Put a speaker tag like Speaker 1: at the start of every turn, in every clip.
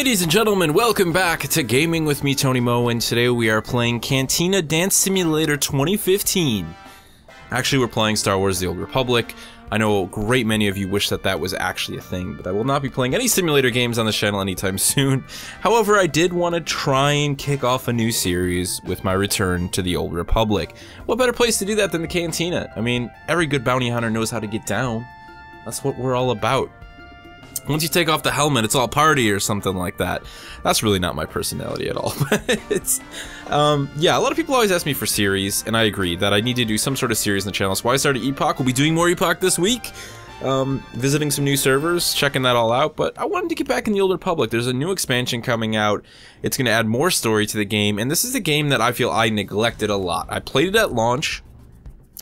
Speaker 1: Ladies and gentlemen, welcome back to Gaming with me, Tony Mo, and today we are playing Cantina Dance Simulator 2015. Actually, we're playing Star Wars The Old Republic. I know a great many of you wish that that was actually a thing, but I will not be playing any simulator games on this channel anytime soon. However, I did want to try and kick off a new series with my return to The Old Republic. What better place to do that than the Cantina? I mean, every good bounty hunter knows how to get down. That's what we're all about. Once you take off the helmet, it's all party or something like that. That's really not my personality at all. It's, yeah, a lot of people always ask me for series, and I agree that I need to do some sort of series on the channel. So why I started Epoch. We'll be doing more Epoch this week. Visiting some new servers, checking that all out, but I wanted to get back in the Old Republic. There's a new expansion coming out. It's going to add more story to the game, and this is a game that I feel I neglected a lot. I played it at launch,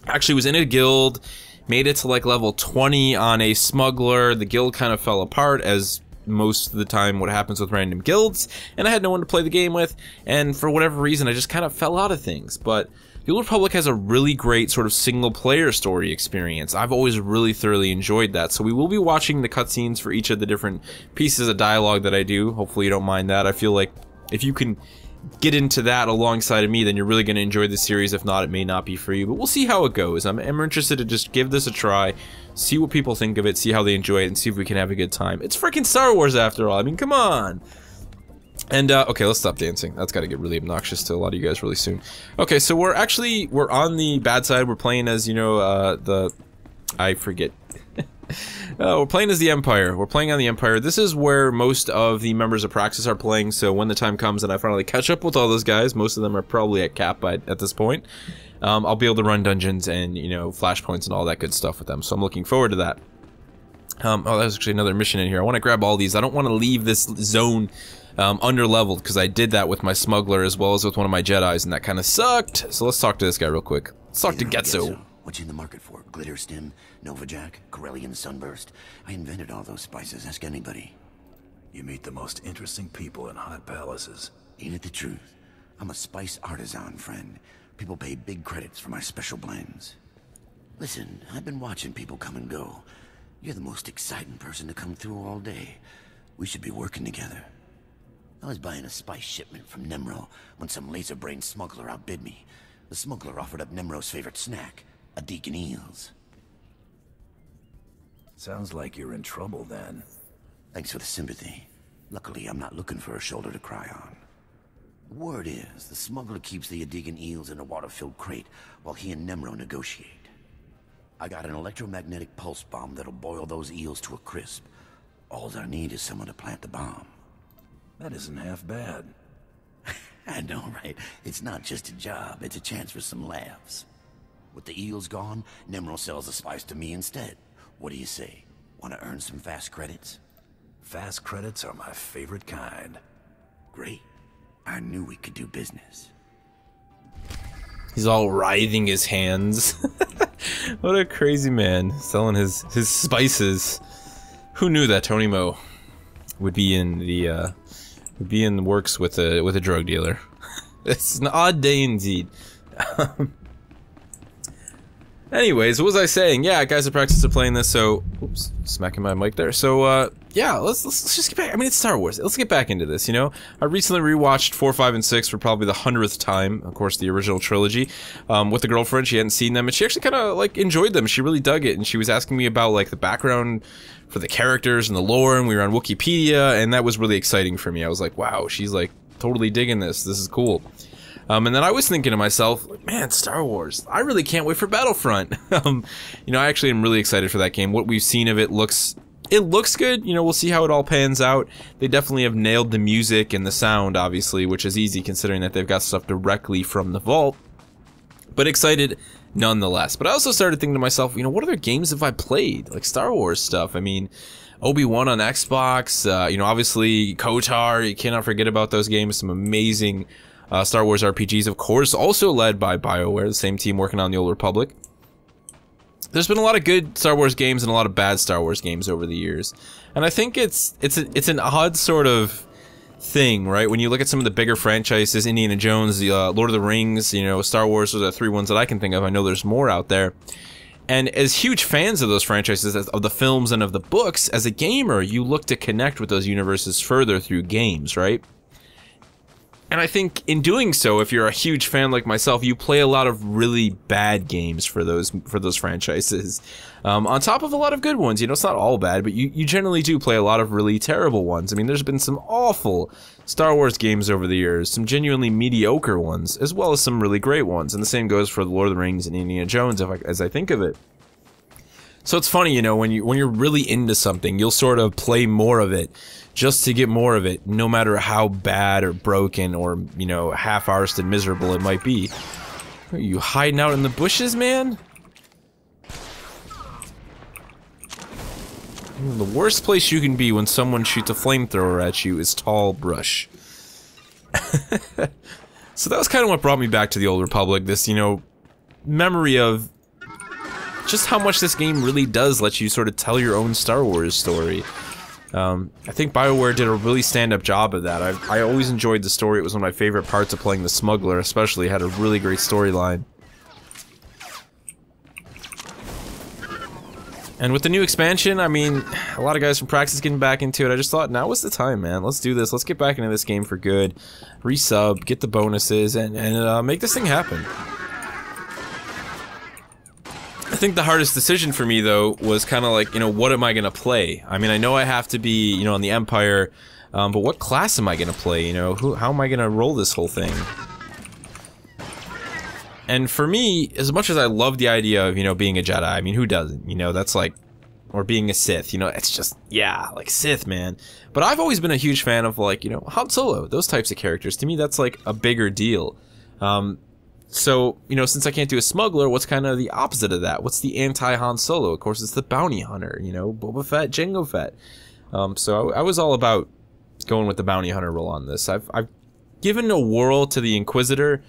Speaker 1: actually was in a guild, made it to like level 20 on a smuggler. The guild kind of fell apart, as most of the time what happens with random guilds, and I had no one to play the game with, and for whatever reason I just kind of fell out of things. But the Old Republic has a really great sort of single player story experience. I've always really thoroughly enjoyed that, so we will be watching the cutscenes for each of the different pieces of dialogue that I do. Hopefully you don't mind that. I feel like if you can get into that alongside of me, then you're really going to enjoy the series. If not, it may not be for you, but we'll see how it goes. I'm interested to just give this a try, see what people think of it, see how they enjoy it, and see if we can have a good time. It's freaking Star Wars after all. I mean, come on. And, okay, let's stop dancing. That's got to get really obnoxious to a lot of you guys really soon. Okay, so we're on the bad side. We're playing as, you know, I forget. We're playing as the Empire. We're playing on the Empire. This is where most of the members of Praxis are playing, so when the time comes and I finally catch up with all those guys, most of them are probably at cap at this point, I'll be able to run dungeons and, you know, flashpoints and all that good stuff with them, so I'm looking forward to that. Oh, there's actually another mission in here. I want to grab all these. I don't want to leave this zone under-leveled, because I did that with my smuggler as well as with one of my Jedis, and that kind of sucked. So let's talk to this guy real quick. Let's talk to Getzo.
Speaker 2: What you in the market for? Glitter Stim, Nova Jack, Corellian Sunburst? I invented all those spices. Ask anybody.
Speaker 3: You meet the most interesting people in hot palaces.
Speaker 2: Ain't it the truth? I'm a spice artisan, friend. People pay big credits for my special blends. Listen, I've been watching people come and go. You're the most exciting person to come through all day. We should be working together. I was buying a spice shipment from Nemro when some laser-brained smuggler outbid me. The smuggler offered up Nemro's favorite snack, a Deacon Eels.
Speaker 3: Sounds like you're in trouble then.
Speaker 2: Thanks for the sympathy. Luckily, I'm not looking for a shoulder to cry on. Word is, the smuggler keeps the Adegan Eels in a water-filled crate while he and Nemro negotiate. I got an electromagnetic pulse bomb that'll boil those eels to a crisp. All I need is someone to plant the bomb.
Speaker 3: That isn't half bad.
Speaker 2: I know, right? It's not just a job, it's a chance for some laughs. With the eels gone, Nemro sells the spice to me instead. What do you say? Want to earn some fast credits?
Speaker 3: Fast credits are my favorite kind.
Speaker 2: Great. I knew we could do business.
Speaker 1: He's all writhing his hands. What a crazy man, selling his spices. Who knew that Tony Mo would be in the works with a drug dealer? It's an odd day indeed. Anyways, what was I saying? Yeah, guys are practicing playing this, so oops, smacking my mic there. So yeah, let's just get back. I mean, it's Star Wars. Let's get back into this, you know? I recently rewatched 4, 5, and 6 for probably the 100th time, of course, the original trilogy, with a girlfriend. She hadn't seen them, and she actually kind of, like, enjoyed them. She really dug it, and she was asking me about, like, the background for the characters and the lore, and we were on Wikipedia, and that was really exciting for me. I was like, wow, she's, like, totally digging this. This is cool. And then I was thinking to myself, like, man, Star Wars, I really can't wait for Battlefront. You know, I actually am really excited for that game. What we've seen of it looks good. You know, we'll see how it all pans out. They definitely have nailed the music and the sound, obviously, which is easy considering that they've got stuff directly from the vault. But excited nonetheless. But I also started thinking to myself, you know, what other games have I played? Like Star Wars stuff. I mean, Obi-Wan on Xbox, you know, obviously KOTOR, you cannot forget about those games. Some amazing Star Wars RPGs, of course, also led by BioWare, the same team working on the Old Republic. There's been a lot of good Star Wars games and a lot of bad Star Wars games over the years, and I think it's an odd sort of thing, right? When you look at some of the bigger franchises, Indiana Jones, the Lord of the Rings, you know, Star Wars are the 3 ones that I can think of. I know there's more out there. And as huge fans of those franchises, of the films and of the books, as a gamer, you look to connect with those universes further through games, right? And I think in doing so, if you're a huge fan like myself, you play a lot of really bad games for those franchises. On top of a lot of good ones. You know, it's not all bad, but you generally do play a lot of really terrible ones. I mean, there's been some awful Star Wars games over the years, some genuinely mediocre ones, as well as some really great ones. And the same goes for The Lord of the Rings and Indiana Jones, as I think of it. So it's funny, you know, when you're really into something, you'll sort of play more of it just to get more of it, no matter how bad or broken or, you know, half-arsed and miserable it might be. Are you hiding out in the bushes, man? The worst place you can be when someone shoots a flamethrower at you is tall brush. So that was kind of what brought me back to the Old Republic, this, you know, memory of just how much this game really does let you sort of tell your own Star Wars story. I think BioWare did a really stand-up job of that. I always enjoyed the story. It was one of my favorite parts of playing the Smuggler, especially. It had a really great storyline. And with the new expansion, I mean, a lot of guys from Praxis getting back into it. I just thought, now was the time, man. Let's do this. Let's get back into this game for good. Resub, get the bonuses, and make this thing happen. I think the hardest decision for me, though, was kind of like, you know, what am I gonna play? I mean, I know I have to be, you know, on the Empire, but what class am I gonna play? You know, how am I gonna roll this whole thing? And for me, as much as I love the idea of, you know, being a Jedi, I mean, who doesn't? You know, that's like, or being a Sith, you know, it's just, yeah, like Sith, man. But I've always been a huge fan of, like, you know, Han Solo, those types of characters. To me, that's like a bigger deal. So, you know, since I can't do a smuggler, what's kind of the opposite of that? What's the anti-Han Solo? Of course, it's the bounty hunter, you know, Boba Fett, Jango Fett. So I was all about going with the bounty hunter role on this. I've given a whirl to the Inquisitor,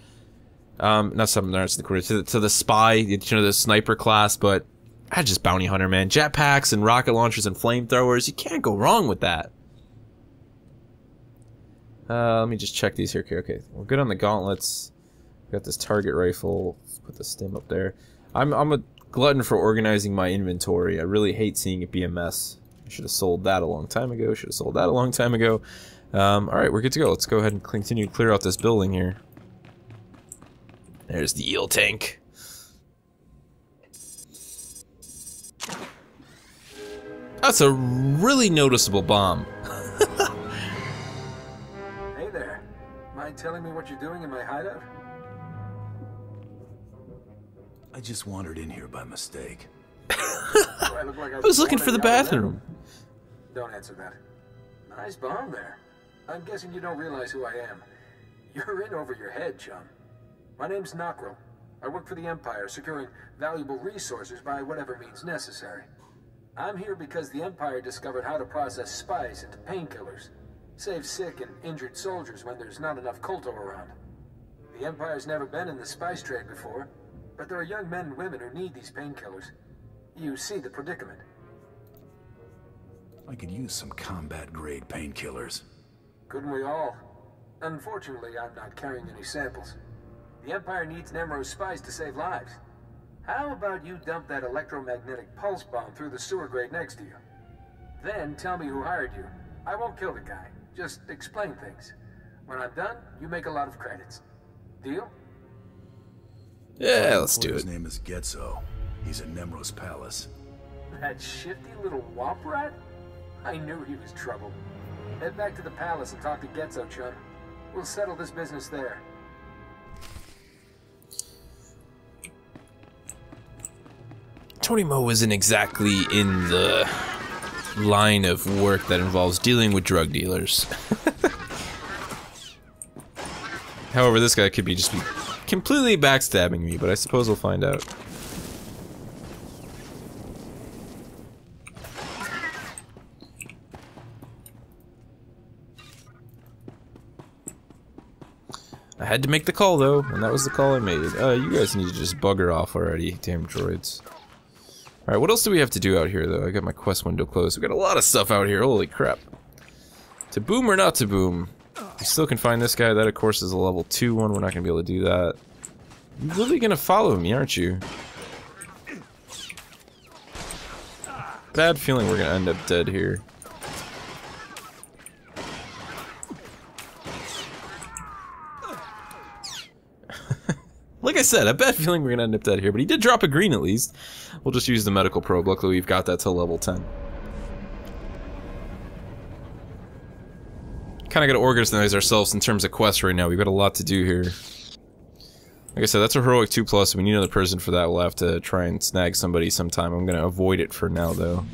Speaker 1: not something that's the Inquisitor, to the spy, you know, the sniper class, but I just bounty hunter, man. Jetpacks and rocket launchers and flamethrowers, you can't go wrong with that. Let me just check these here. Okay, we're good on the gauntlets. Got this target rifle. Let's put the stim up there. I'm a glutton for organizing my inventory. I really hate seeing it be a mess. I should have sold that a long time ago. Alright, we're good to go. Let's go ahead and continue to clear out this building here. There's the eel tank. That's a really noticeable bomb.
Speaker 4: Hey there. Mind telling me what you're doing in my hideout?
Speaker 3: I just wandered in here by mistake.
Speaker 4: I look like
Speaker 1: I was looking for the bathroom.
Speaker 4: Don't answer that. Nice bomb there. I'm guessing you don't realize who I am. You're in over your head, chum. My name's Nockrel. I work for the Empire, securing valuable resources by whatever means necessary. I'm here because the Empire discovered how to process spice into painkillers, save sick and injured soldiers when there's not enough Kolto around. The Empire's never been in the spice trade before, but there are young men and women who need these painkillers. You see the predicament.
Speaker 3: I could use some combat-grade painkillers.
Speaker 4: Couldn't we all? Unfortunately, I'm not carrying any samples. The Empire needs Nemro's spice to save lives. How about you dump that electromagnetic pulse bomb through the sewer grate next to you? Then tell me who hired you. I won't kill the guy. Just explain things. When I'm done, you make a lot of credits. Deal?
Speaker 1: Yeah, let's do it.
Speaker 3: His name is Getzo. He's at Nemro's palace.
Speaker 4: That shifty little womp rat? I knew he was trouble. Head back to the palace and talk to Getzo, chum. We'll settle this business there.
Speaker 1: Tony Mo isn't exactly in the line of work that involves dealing with drug dealers. However, this guy could be just completely backstabbing me, but I suppose we'll find out. I had to make the call, though, and that was the call I made. You guys need to just bugger off already, damn droids. Alright, what else do we have to do out here, though? I got my quest window closed. We got a lot of stuff out here, holy crap. To boom or not to boom? You still can find this guy. That, of course, is a level 2 one. We're not going to be able to do that. You're really going to follow me, aren't you? bad feeling we're gonna end up dead here. Like I said, a bad feeling we're gonna end up dead here, but he did drop a green at least. We'll just use the medical probe. Luckily, we've got that till level 10. Kind of gotta organize ourselves in terms of quests right now. We've got a lot to do here. Like I said, that's a heroic 2+. We need another person for that. We'll have to try and snag somebody sometime. I'm gonna avoid it for now, though.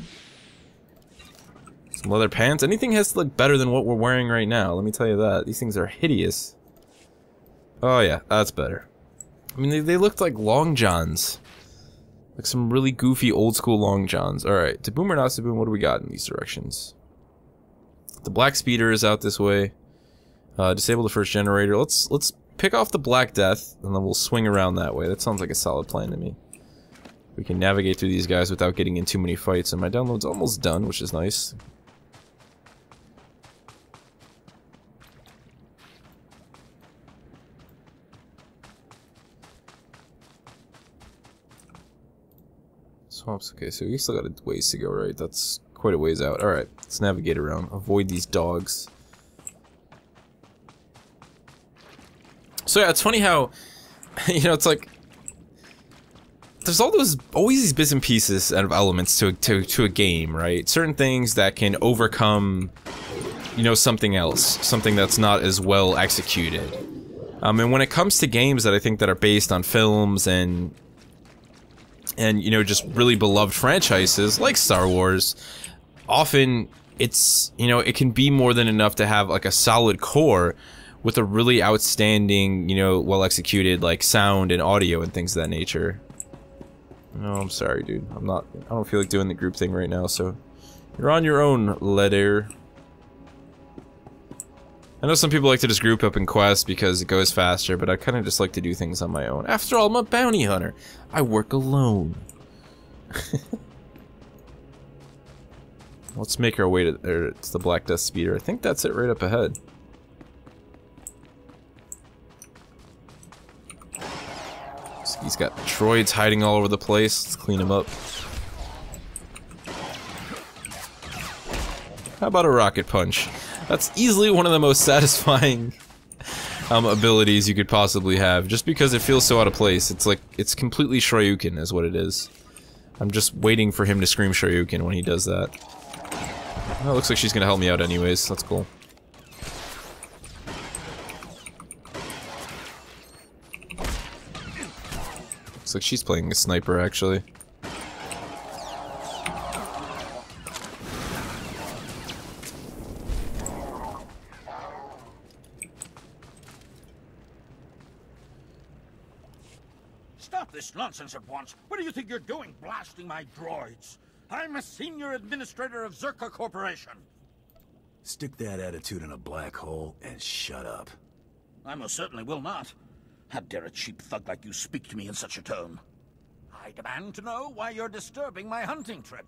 Speaker 1: Some leather pants. Anything has to look better than what we're wearing right now. Let me tell you that. These things are hideous. Oh yeah, that's better. I mean, they looked like long johns. Like some really goofy old school long johns. Alright, to boom or not to boom, what do we got in these directions? The black speeder is out this way. Disable the first generator. Let's pick off the Black Death, and then we'll swing around that way. That sounds like a solid plan to me. We can navigate through these guys without getting in too many fights, and my download's almost done, which is nice. Swamps, okay, so we still got a ways to go, right? That's quite a ways out. Alright, let's navigate around. Avoid these dogs. So yeah, it's funny how, you know, it's like, there's always these bits and pieces of elements to a game, right? Certain things that can overcome, you know, something else. Something that's not as well executed. And when it comes to games that I think that are based on films and you know, just really beloved franchises like Star Wars, often it's, you know, it can be more than enough to have like a solid core with a really outstanding, you know, well executed like sound and audio and things of that nature. No, I'm sorry, dude. I don't feel like doing the group thing right now, so you're on your own, Leader. I know some people like to just group up in quests because it goes faster, but I kind of just like to do things on my own. After all, I'm a bounty hunter. I work alone. Let's make our way to there. It's the Black Death speeder. I think that's it right up ahead. So he's got droids hiding all over the place. Let's clean him up. How about a rocket punch? That's easily one of the most satisfying abilities you could possibly have, just because it feels so out of place. It's like, it's completely Shoryuken is what it is. I'm just waiting for him to scream Shoryuken when he does that. Oh, it looks like she's gonna help me out anyways. That's cool. Looks like she's playing a sniper, actually.
Speaker 5: Stop this nonsense at once. What do you think you're doing, blasting my droids? I'm a senior administrator of Zerka Corporation.
Speaker 3: Stick that attitude in a black hole and shut up.
Speaker 5: I most certainly will not. How dare a cheap thug like you speak to me in such a tone? I demand to know why you're disturbing my hunting trip.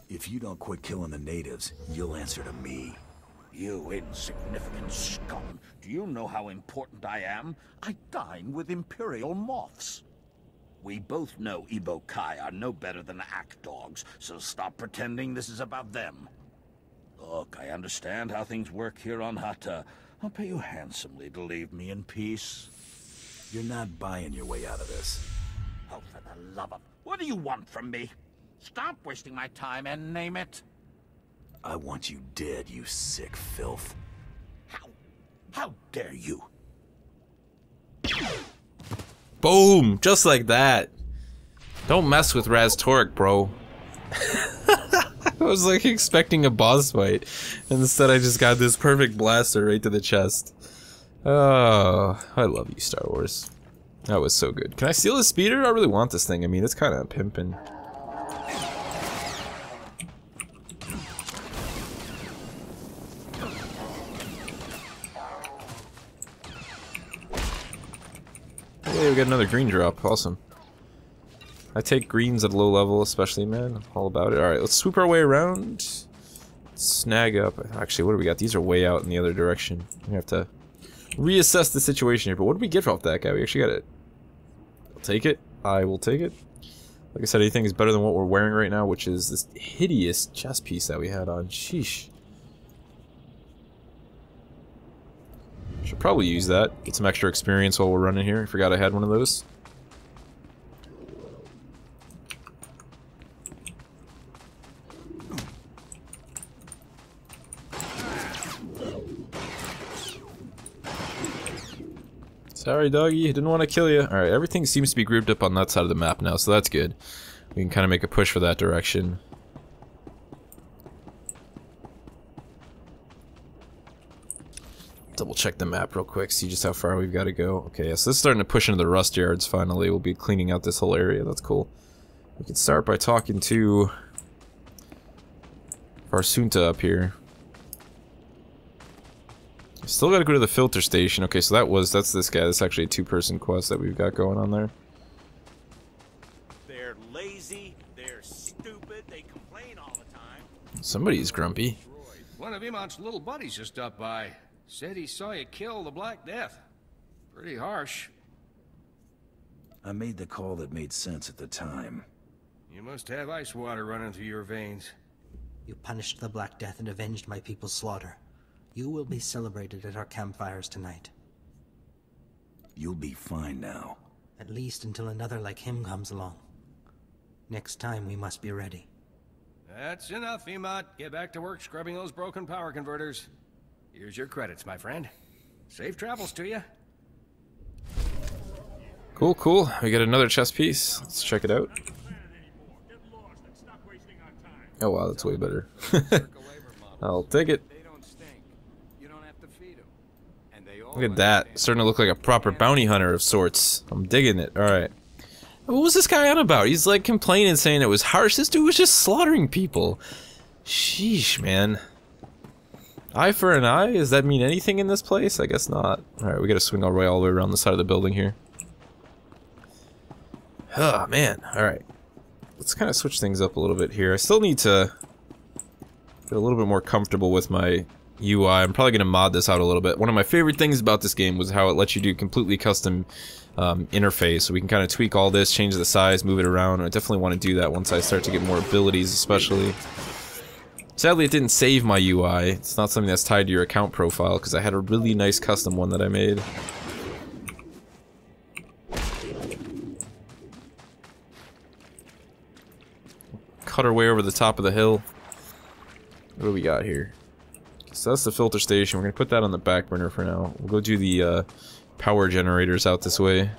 Speaker 3: If you don't quit killing the natives, you'll answer to me.
Speaker 5: You insignificant scum. Do you know how important I am? I dine with Imperial moths. We both know Ebo Kai are no better than act dogs, so stop pretending this is about them. Look, I understand how things work here on Hata. I'll pay you handsomely to leave me in peace.
Speaker 3: You're not buying your way out of this.
Speaker 5: Oh, for the love of... What do you want from me? Stop wasting my time and name it.
Speaker 3: I want you dead, you sick filth.
Speaker 5: How dare you?
Speaker 1: Boom! Just like that. Don't mess with Raz Torek, bro. I was like expecting a boss fight, and instead I just got this perfect blaster right to the chest. Oh, I love you, Star Wars. That was so good. Can I steal the speeder? I really want this thing. I mean, it's kind of pimping. Hey, we got another green drop. Awesome. I take greens at a low level, especially, man. I'm all about it. Alright, let's swoop our way around. Snag up. Actually, what do we got? These are way out in the other direction. We have to reassess the situation here. But what did we get off that guy? We actually got it. I'll take it. I will take it. Like I said, anything is better than what we're wearing right now, which is this hideous chest piece that we had on. Sheesh. Should probably use that. Get some extra experience while we're running here. I forgot I had one of those. Sorry, doggy. I didn't want to kill you. Alright, everything seems to be grouped up on that side of the map now, so that's good. We can kind of make a push for that direction. Double check the map real quick, see just how far we've got to go. Okay, yeah, so this is starting to push into the rust yards finally. We'll be cleaning out this whole area. That's cool. We can start by talking to Farsunta up here. Still gotta go to the filter station. Okay, so that's this guy. That's actually a two-person quest that we've got going on there.
Speaker 6: They're lazy, they're stupid, they complain all the time.
Speaker 1: Somebody's grumpy.
Speaker 7: One of Imon's little buddies just stopped by. Said he saw you kill the Black Death. Pretty harsh.
Speaker 3: I made the call that made sense at the time.
Speaker 7: You must have ice water running through your veins.
Speaker 8: You punished the Black Death and avenged my people's slaughter. You will be celebrated at our campfires tonight.
Speaker 3: You'll be fine now.
Speaker 8: At least until another like him comes along. Next time we must be ready.
Speaker 7: That's enough, Emot. Get back to work scrubbing those broken power converters. Here's your credits, my friend. Safe travels to you.
Speaker 1: Cool, cool. We got another chest piece. Let's check it out. Oh wow, that's way better. I'll take it. Look at that. Starting to look like a proper bounty hunter of sorts. I'm digging it. Alright. What was this guy on about? He's like complaining, saying it was harsh. This dude was just slaughtering people. Sheesh, man. Eye for an eye? Does that mean anything in this place? I guess not. Alright, we gotta swing all the way around the side of the building here. Oh, man. Alright. Let's kind of switch things up a little bit here. I still need to get a little bit more comfortable with my UI. I'm probably going to mod this out a little bit. One of my favorite things about this game was how it lets you do completely custom interface. So we can kind of tweak all this, change the size, move it around. I definitely want to do that once I start to get more abilities, especially. Sadly, it didn't save my UI. It's not something that's tied to your account profile, because I had a really nice custom one that I made. Cut our way over the top of the hill. What do we got here? So that's the filter station. We're going to put that on the back burner for now. We'll go do the power generators out this way.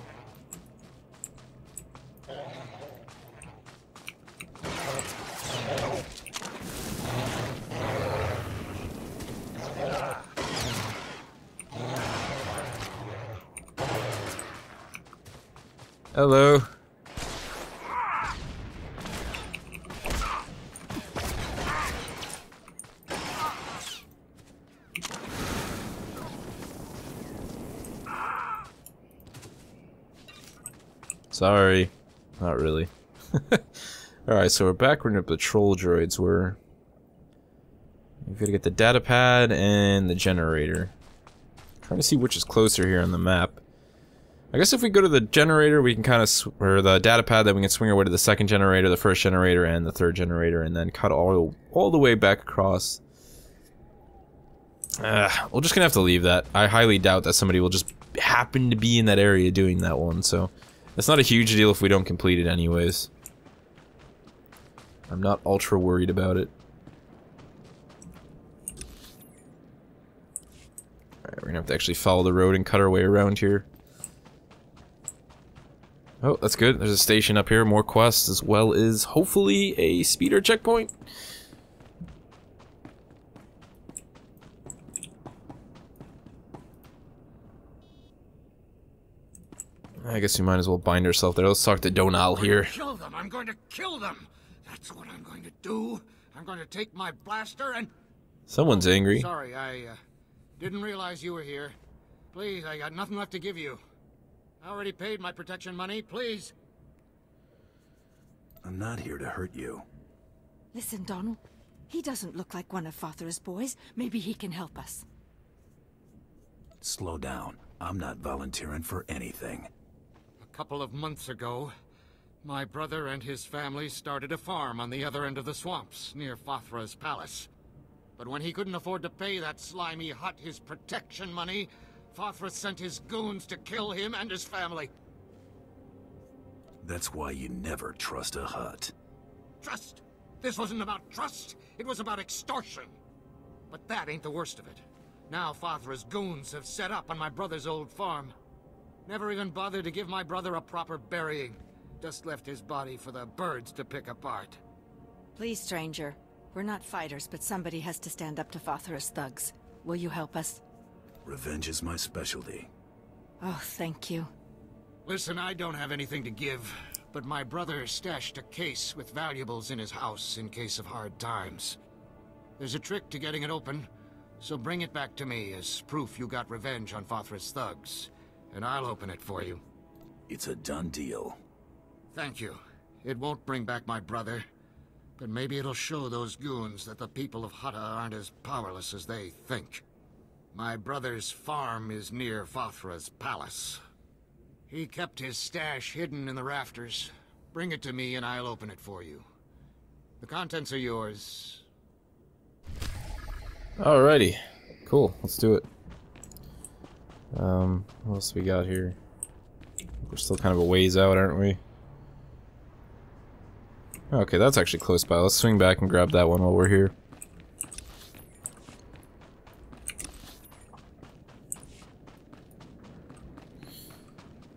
Speaker 1: Hello. Sorry. Not really. Alright, so we're back where the patrol droids were. We've got to get the data pad and the generator. Trying to see which is closer here on the map. I guess if we go to the generator, we can kind of, or the data pad, then we can swing our way to the second generator, the first generator, and the third generator, and then cut all the way back across. We're just gonna have to leave that. I highly doubt that somebody will just happen to be in that area doing that one, so it's not a huge deal if we don't complete it anyways. I'm not ultra worried about it. Alright, we're gonna have to actually follow the road and cut our way around here. Oh, that's good. There's a station up here, more quests, as well as, hopefully, a speeder checkpoint. I guess we might as well bind ourselves there. Let's talk to Donal here.
Speaker 5: Kill them! I'm going to kill them! That's what I'm going to do. I'm going to take my blaster and...
Speaker 1: Someone's angry.
Speaker 9: Sorry, I didn't realize you were here. Please, I got nothing left to give you. I already paid my protection money, please.
Speaker 3: I'm not here to hurt you.
Speaker 10: Listen, Donald. He doesn't look like one of Father's boys. Maybe he can help us.
Speaker 3: Slow down. I'm not volunteering for anything.
Speaker 9: A couple of months ago, My brother and his family started a farm on the other end of the swamps, near Fathra's palace. But when he couldn't afford to pay that slimy hut his protection money, Fathra sent his goons to kill him and his family.
Speaker 3: That's why you never trust a hut.
Speaker 9: Trust? This wasn't about trust, it was about extortion. But that ain't the worst of it. Now Fathra's goons have set up on my brother's old farm. Never even bothered to give my brother a proper burying. Just left his body for the birds to pick apart.
Speaker 10: Please, stranger. We're not fighters, but somebody has to stand up to Fathra's thugs. Will you help us?
Speaker 3: Revenge is my specialty.
Speaker 10: Oh, thank you.
Speaker 9: Listen, I don't have anything to give, but my brother stashed a case with valuables in his house in case of hard times. There's a trick to getting it open, so bring it back to me as proof you got revenge on Fathra's thugs, and I'll open it for you.
Speaker 3: It's a done deal.
Speaker 9: Thank you. It won't bring back my brother, but maybe it'll show those goons that the people of Hutta aren't as powerless as they think. My brother's farm is near Fathra's palace. He kept his stash hidden in the rafters. Bring it to me and I'll open it for you. The contents are yours.
Speaker 1: Alrighty. Cool, let's do it. What else we got here? We're still kind of a ways out, aren't we? Okay, that's actually close by. Let's swing back and grab that one while we're here.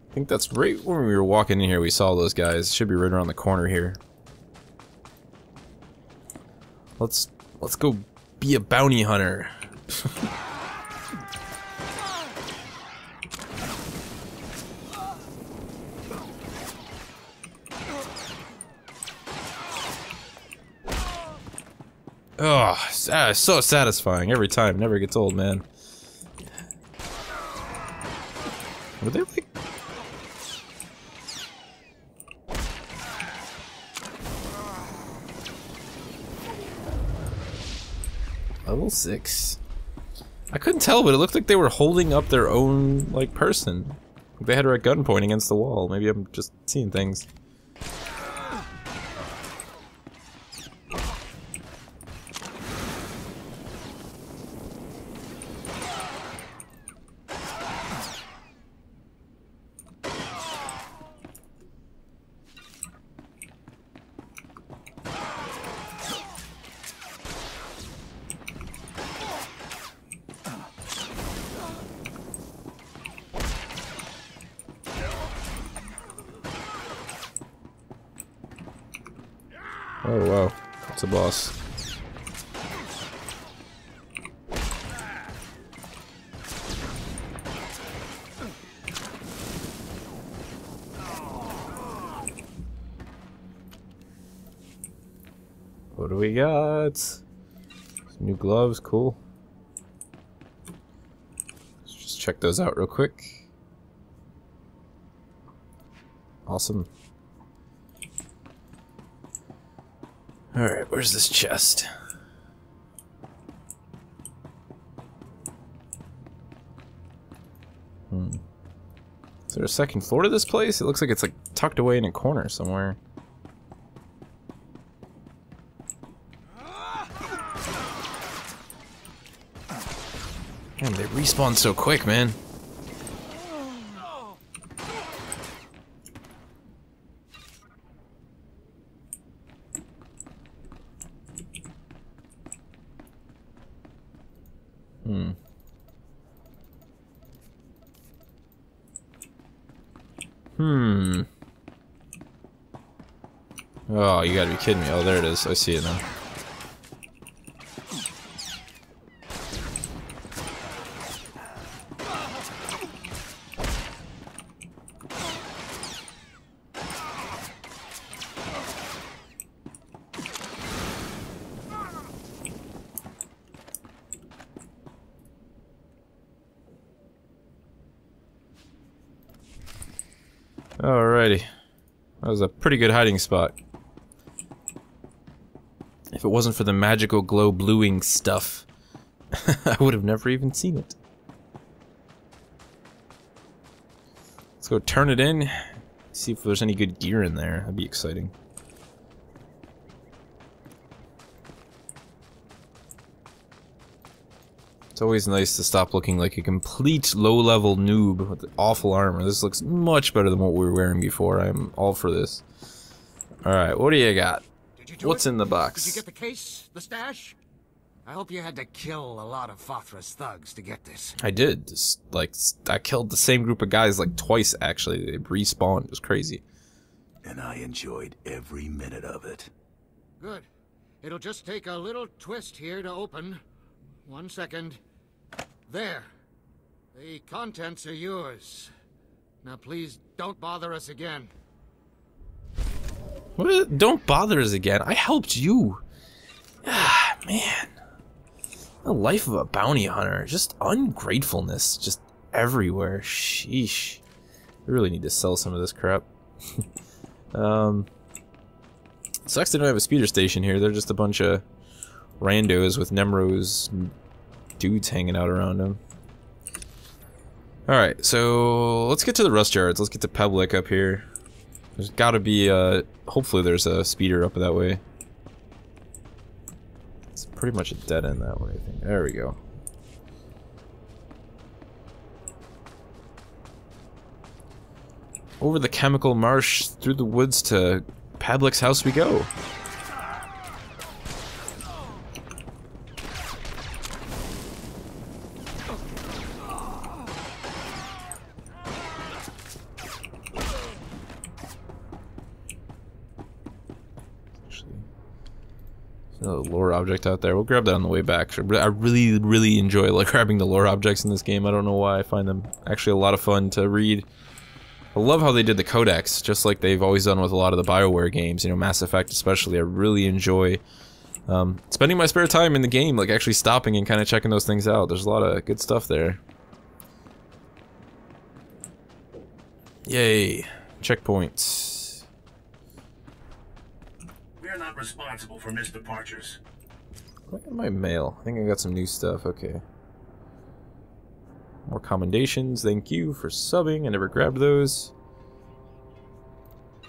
Speaker 1: I think that's right when we were walking in here we saw those guys. Should be right around the corner here. Let's go be a bounty hunter. Oh, so satisfying every time. Never gets old, man. Were they like... Level 6. I couldn't tell, but it looked like they were holding up their own, like, person. They had her at gunpoint against the wall. Maybe I'm just seeing things. Oh wow, it's a boss. What do we got? Some new gloves, cool. Let's just check those out real quick. Awesome. Alright, where's this chest? Is there a second floor to this place? It looks like it's like tucked away in a corner somewhere. Man, they respawn so quick, man. Oh, you gotta be kidding me. Oh, there it is. I see it now. Alrighty. That was a pretty good hiding spot. If it wasn't for the magical glow bluing stuff, I would have never even seen it. Let's go turn it in. See if there's any good gear in there. That'd be exciting. It's always nice to stop looking like a complete low-level noob with awful armor. This looks much better than what we were wearing before. I'm all for this. Alright, what do you got? What's in the box?
Speaker 9: Did you get the case? The stash? I hope you had to kill a lot of Fothra's thugs to get this.
Speaker 1: I did. Just, like, I killed the same group of guys like twice, actually. They respawned. It was crazy.
Speaker 3: And I enjoyed every minute of it.
Speaker 9: Good. It'll just take a little twist here to open. 1 second. There. The contents are yours. Now please don't bother us again.
Speaker 1: What is it? Don't bother us again. I helped you. Ah, man. The life of a bounty hunter. Just ungratefulness. Just everywhere. Sheesh. We really need to sell some of this crap. Sucks they don't have a speeder station here. They're just a bunch of randos with Nemro's dudes hanging out around them. Alright, so let's get to the rust yards. Let's get to Peblic up here. There's gotta be, hopefully there's a speeder up that way. It's pretty much a dead end that way, I think. There we go. Over the chemical marsh, through the woods to Pablic's house we go. Another lore object out there. We'll grab that on the way back. I really enjoy like grabbing the lore objects in this game. I don't know why. I find them actually a lot of fun to read. I love how they did the codex, just like they've always done with a lot of the BioWare games. You know, Mass Effect especially. I really enjoy spending my spare time in the game, like actually stopping and kind of checking those things out. There's a lot of good stuff there. Yay. Checkpoints.
Speaker 11: We're not responsible for missed departures.
Speaker 1: Look at my mail. I think I got some new stuff. Okay. More commendations. Thank you for subbing. I never grabbed those. I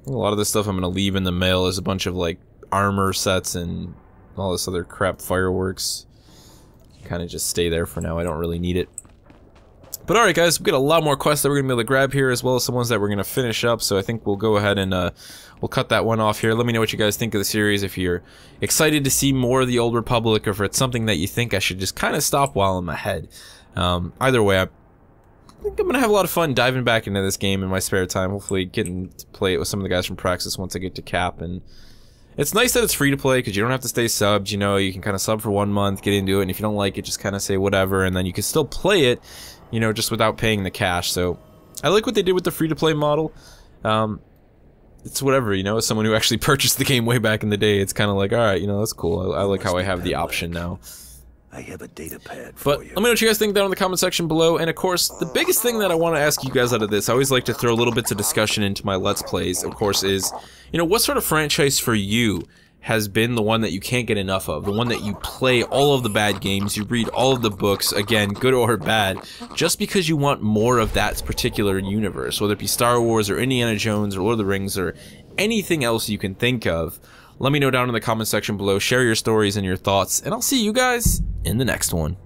Speaker 1: think a lot of this stuff I'm going to leave in the mail is a bunch of like armor sets and all this other crap fireworks. Kind of just stay there for now. I don't really need it. But alright guys, we've got a lot more quests that we're going to be able to grab here, as well as some ones that we're going to finish up, so I think we'll go ahead and we'll cut that one off here. Let me know what you guys think of the series, if you're excited to see more of the Old Republic, or if it's something that you think I should just kind of stop while I'm ahead. Either way, I think I'm going to have a lot of fun diving back into this game in my spare time, hopefully getting to play it with some of the guys from Praxis once I get to Cap. And it's nice that it's free to play, because you don't have to stay subbed, you know, you can kind of sub for 1 month, get into it, and if you don't like it, just kind of say whatever, and then you can still play it, you know, just without paying the cash. So I like what they did with the free-to-play model. It's whatever, you know, as someone who actually purchased the game way back in the day, it's kind of like, alright, you know, that's cool. I like how I have the option now.
Speaker 3: I have a data pad for
Speaker 1: but let me know what you guys think down in the comment section below. And of course, the biggest thing that I want to ask you guys out of this, I always like to throw little bits of discussion into my Let's Plays, of course, is, you know, what sort of franchise for you has been the one that you can't get enough of, the one that you play all of the bad games, you read all of the books, again, good or bad, just because you want more of that particular universe, whether it be Star Wars or Indiana Jones or Lord of the Rings or anything else you can think of. Let me know down in the comment section below, share your stories and your thoughts, and I'll see you guys in the next one.